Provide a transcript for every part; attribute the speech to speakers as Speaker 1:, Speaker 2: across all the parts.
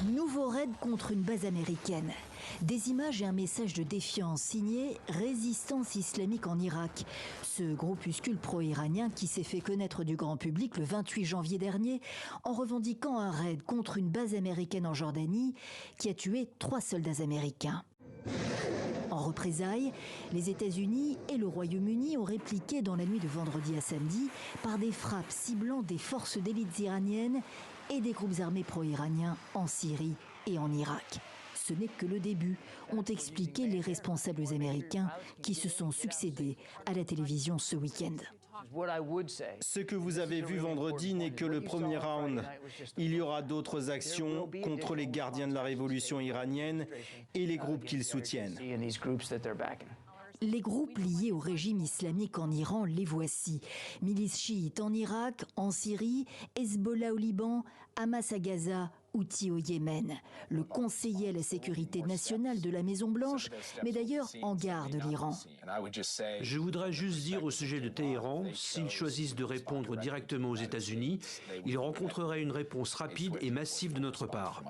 Speaker 1: Nouveau raid contre une base américaine. Des images et un message de défiance signé Résistance islamique en Irak. Ce groupuscule pro-iranien qui s'est fait connaître du grand public le 28 janvier dernier en revendiquant un raid contre une base américaine en Jordanie qui a tué 3 soldats américains. En représailles, les États-Unis et le Royaume-Uni ont répliqué dans la nuit de vendredi à samedi par des frappes ciblant des forces d'élite iraniennes et des groupes armés pro-iraniens en Syrie et en Irak. Ce n'est que le début, ont expliqué les responsables américains qui se sont succédés à la télévision ce week-end.
Speaker 2: Ce que vous avez vu vendredi n'est que le premier round. Il y aura d'autres actions contre les gardiens de la révolution iranienne et les groupes qu'ils soutiennent.
Speaker 1: Les groupes liés au régime islamique en Iran, les voici. Milices chiites en Irak, en Syrie, Hezbollah au Liban, Hamas à Gaza, Houthis au Yémen. Le conseiller à la sécurité nationale de la Maison-Blanche met d'ailleurs en garde l'Iran.
Speaker 3: Je voudrais juste dire au sujet de Téhéran, s'ils choisissent de répondre directement aux États-Unis, ils rencontreraient une réponse rapide et massive de notre part.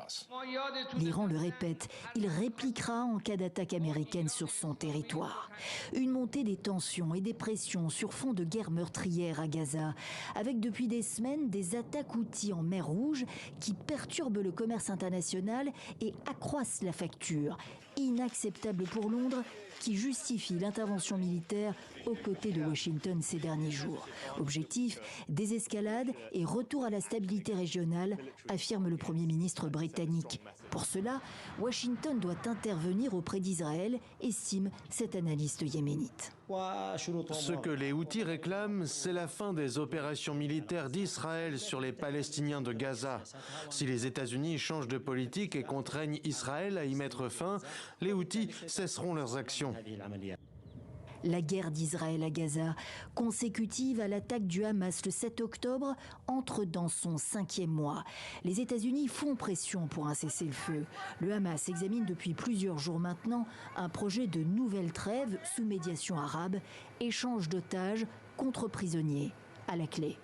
Speaker 1: L'Iran le répète, il répliquera en cas d'attaque américaine sur son territoire. Une montée des tensions et des pressions sur fond de guerre meurtrière à Gaza, avec depuis des semaines des attaques Houthis en mer Rouge qui perturbent le commerce international et accroissent la facture. Inacceptable pour Londres, qui justifie l'intervention militaire aux côtés de Washington ces derniers jours. Objectif, désescalade et retour à la stabilité régionale, affirme le Premier ministre britannique. Pour cela, Washington doit intervenir auprès d'Israël, estime cet analyste yéménite.
Speaker 4: Ce que les Houthis réclament, c'est la fin des opérations militaires d'Israël sur les Palestiniens de Gaza. Si les États-Unis changent de politique et contraignent Israël à y mettre fin, les Houthis cesseront leurs actions.
Speaker 1: La guerre d'Israël à Gaza, consécutive à l'attaque du Hamas le 7 octobre, entre dans son 5e mois. Les États-Unis font pression pour un cessez-le-feu. Le Hamas examine depuis plusieurs jours maintenant un projet de nouvelle trêve sous médiation arabe, échange d'otages contre prisonniers à la clé.